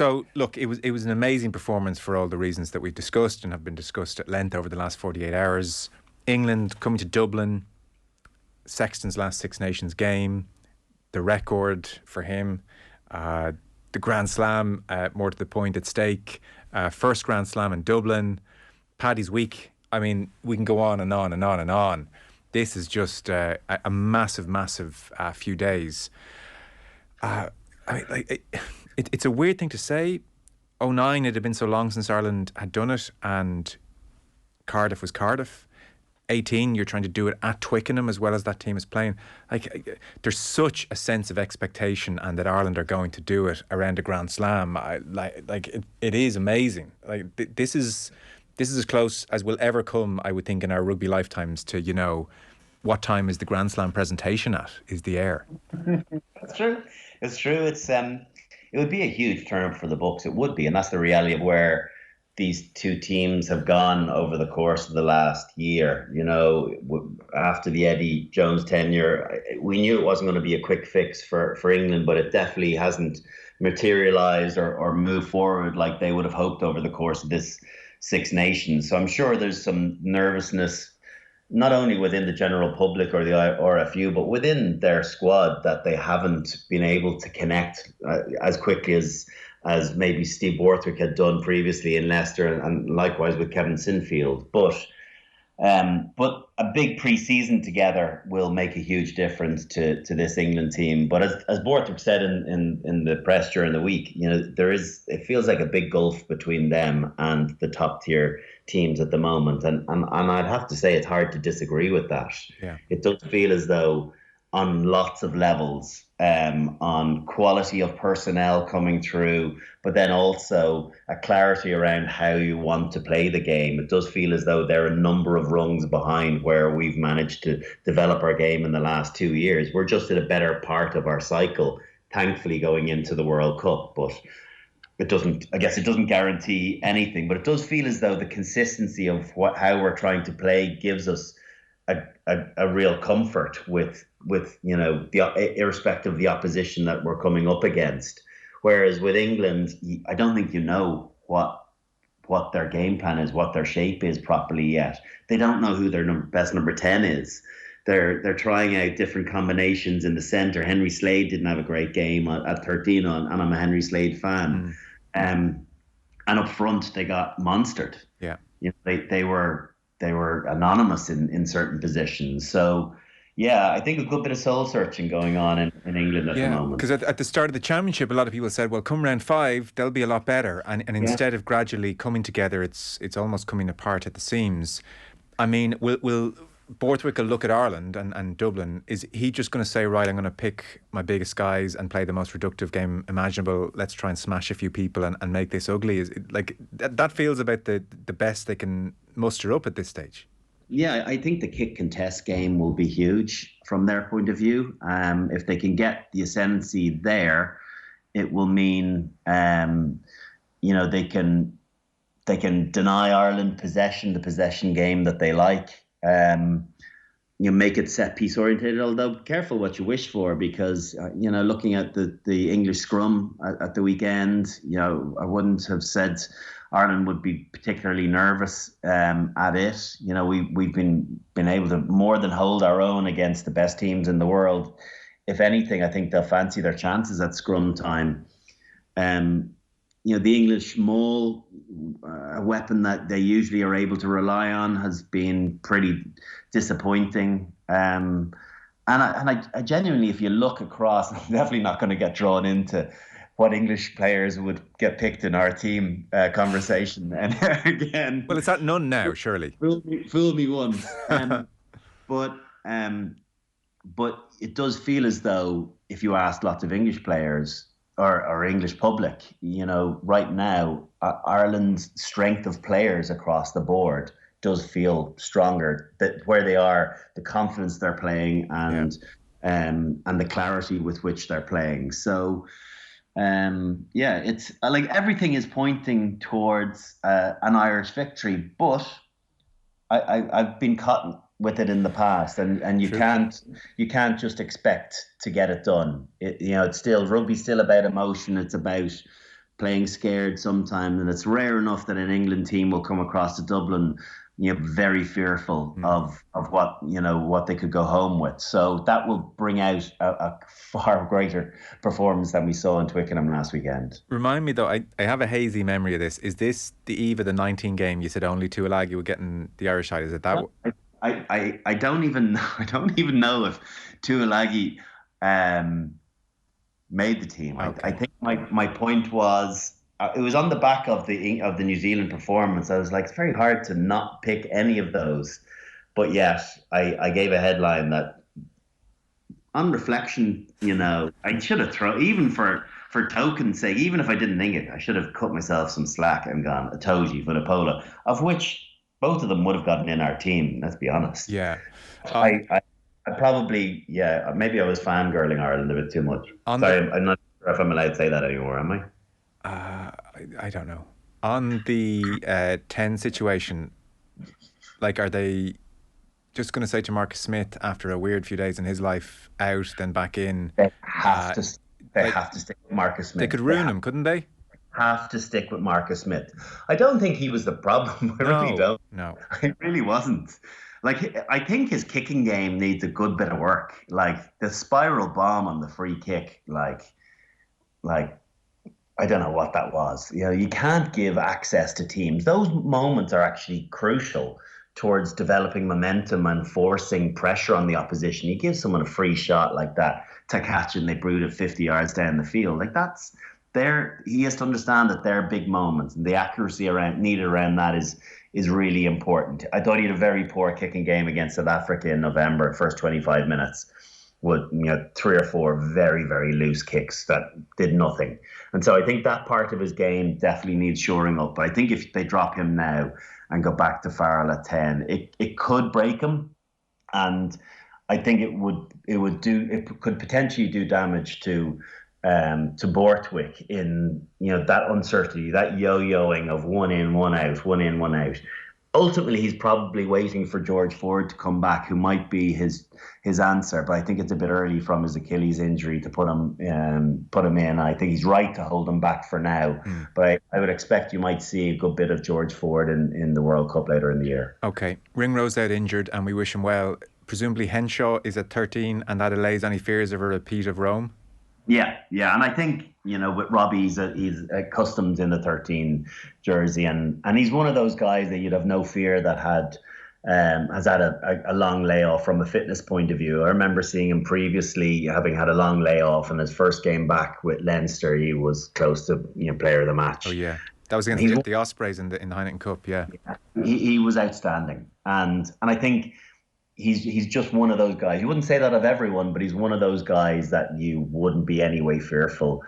So, look, it was an amazing performance for all the reasons that we've discussed and have been discussed at length over the last 48 hours. England coming to Dublin, Sexton's last Six Nations game, the record for him, the Grand Slam, more to the point, at stake, first Grand Slam in Dublin, Paddy's Week. I mean, we can go on and on and on and on. This is just a massive, massive few days. I mean, like, it's a weird thing to say. '09, it had been so long since Ireland had done it, and Cardiff was Cardiff. 18, you're trying to do it at Twickenham as well as that team is playing. Like, there's such a sense of expectation, and that Ireland are going to do it around a Grand Slam. It is amazing. Like, this is as close as we'll ever come, I would think, in our rugby lifetimes to, you know, what time is the Grand Slam presentation at? Is the air? It's true. It's true. It would be a huge turn for the books. It would be, and that's the reality of where these two teams have gone over the course of the last year. You know, after the Eddie Jones tenure, we knew it wasn't going to be a quick fix for England, but it definitely hasn't materialised or moved forward like they would have hoped over the course of this Six Nations. So I'm sure there's some nervousness, not only within the general public or the RFU, but within their squad, that they haven't been able to connect as quickly as maybe Steve Borthwick had done previously in Leicester, and likewise with Kevin Sinfield. But a big pre-season together will make a huge difference to this England team. But as Borthwick said in the press during the week, you know, it feels like a big gulf between them and the top tier teams at the moment. And I'd have to say it's hard to disagree with that. Yeah. It does feel as though on lots of levels, on quality of personnel coming through, but then also a clarity around how you want to play the game. It does feel as though they're a number of rungs behind where we've managed to develop our game in the last 2 years. We're just at a better part of our cycle, thankfully, going into the World Cup. But it doesn't guarantee anything, but it does feel as though the consistency of how we're trying to play gives us a real comfort with you know, irrespective of the opposition that we're coming up against. Whereas with England, I don't think you know what their game plan is, what their shape is properly yet. They don't know who their best number 10 is. They're trying out different combinations in the centre. Henry Slade didn't have a great game at 13, and I'm a Henry Slade fan. And up front, they got monstered. Yeah, you know, they were anonymous in certain positions. So, yeah, I think a good bit of soul searching going on in England at the moment. Because at the start of the championship, a lot of people said, well, come round 5, they'll be a lot better. And instead of gradually coming together, it's almost coming apart at the seams. I mean, will Borthwick will look at Ireland and Dublin. Is he just going to say, right, I'm going to pick my biggest guys and play the most reductive game imaginable? Let's try and smash a few people and make this ugly. Is it, like, that feels about the best they can muster up at this stage. Yeah, I think the kick contest game will be huge from their point of view. If they can get the ascendancy there, it will mean you know, they can deny Ireland the possession game that they like. You make it set piece orientated, although careful what you wish for, because you know, looking at the English scrum at the weekend, you know, I wouldn't have said Ireland would be particularly nervous at it. You know, we've been able to more than hold our own against the best teams in the world. If anything, I think they'll fancy their chances at scrum time. You know, the English maul, a weapon that they usually are able to rely on, has been pretty disappointing. And I genuinely, if you look across, I'm definitely not going to get drawn into what English players would get picked in our team conversation. And again, well, it's at none now, surely. Fool me once. But it does feel as though if you ask lots of English players or English public, you know, right now, Ireland's strength of players across the board does feel stronger. That where they are, the confidence they're playing, and the clarity with which they're playing. So, it's like everything is pointing towards an Irish victory. But I've been caught with it in the past, and you can't just expect to get it done. You know, it's still, rugby's still about emotion. It's about playing scared sometimes, and it's rare enough that an England team will come across to Dublin, very fearful of what they could go home with. So that will bring out a far greater performance than we saw in Twickenham last weekend. Remind me though, I have a hazy memory of this. Is this the eve of the 19 game? You said only Tuilagi were getting the Irish side. Is it that? I don't even know if Tuilagi made the team. Okay. I think my point was it was on the back of the New Zealand performance. I was like, it's very hard to not pick any of those, but yes, I gave a headline that, on reflection, I should have thrown, even for token's sake, even if I didn't think it, I should have cut myself some slack and gone Itoje, Vunipola, of which both of them would have gotten in our team. Let's be honest. Yeah, I probably, maybe I was fangirling Ireland a bit too much. Sorry, I'm not sure if I'm allowed to say that anymore, am I? I don't know. On the 10 situation, like, are they just going to say to Marcus Smith after a weird few days in his life out, then back in? They have to stick with Marcus Smith. They could ruin him, couldn't they? Have to stick with Marcus Smith. I don't think he was the problem. I really don't. No, it really wasn't. Like, I think his kicking game needs a good bit of work. Like the spiral bomb on the free kick, like I don't know what that was. You can't give access to teams. Those moments are actually crucial towards developing momentum and forcing pressure on the opposition. You give someone a free shot like that to catch and they brood it 50 yards down the field. Like he has to understand that they're big moments, and the accuracy needed around that is really important. I thought he had a very poor kicking game against South Africa in November, first 25 minutes. With 3 or 4 very, very loose kicks that did nothing. And so I think that part of his game definitely needs shoring up. But I think if they drop him now and go back to Farrell at 10, it could break him. And I think it could potentially do damage to Borthwick in that uncertainty, that yo-yoing of 1 in, 1 out, 1 in, 1 out. Ultimately, he's probably waiting for George Ford to come back, who might be his answer. But I think it's a bit early from his Achilles injury to put him in. I think he's right to hold him back for now. But I would expect you might see a good bit of George Ford in the World Cup later in the year. Okay. Ringrose out injured, and we wish him well. Presumably Henshaw is at 13, and that allays any fears of a repeat of Rome? Yeah. And I think, with Robbie, he's accustomed in the 13 jersey, and he's one of those guys that you'd have no fear that has had a long layoff from a fitness point of view. I remember seeing him previously having had a long layoff, and his first game back with Leinster, he was close to player of the match. Oh yeah, that was against the Ospreys in the Heineken Cup. Yeah, he was outstanding, and I think he's just one of those guys. You wouldn't say that of everyone, but he's one of those guys that you wouldn't be anyway fearful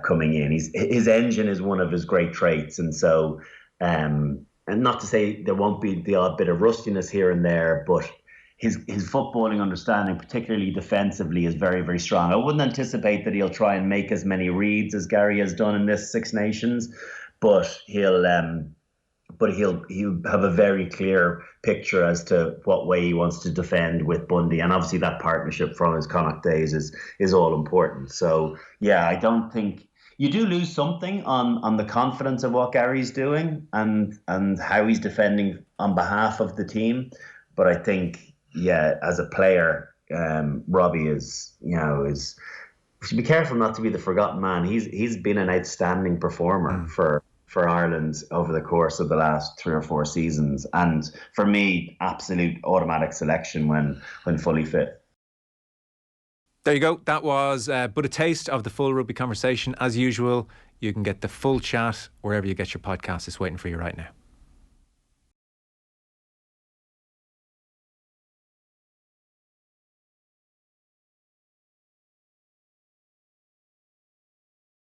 coming in. His engine is one of his great traits, and so and not to say there won't be the odd bit of rustiness here and there, but his footballing understanding, particularly defensively, is very, very strong. I wouldn't anticipate that he'll try and make as many reads as Gary has done in this Six Nations, but he'll have a very clear picture as to what way he wants to defend with Bundy, and obviously that partnership from his Connacht days is all important. So yeah, I don't think you do lose something on the confidence of what Gary's doing and how he's defending on behalf of the team. But I think, as a player, Robbie is we should be careful not to be the forgotten man. He's been an outstanding performer for Ireland over the course of the last 3 or 4 seasons, and for me, absolute automatic selection when fully fit. There you go. That was but a taste of the full rugby conversation. As usual, you can get the full chat wherever you get your podcast. It's waiting for you right now.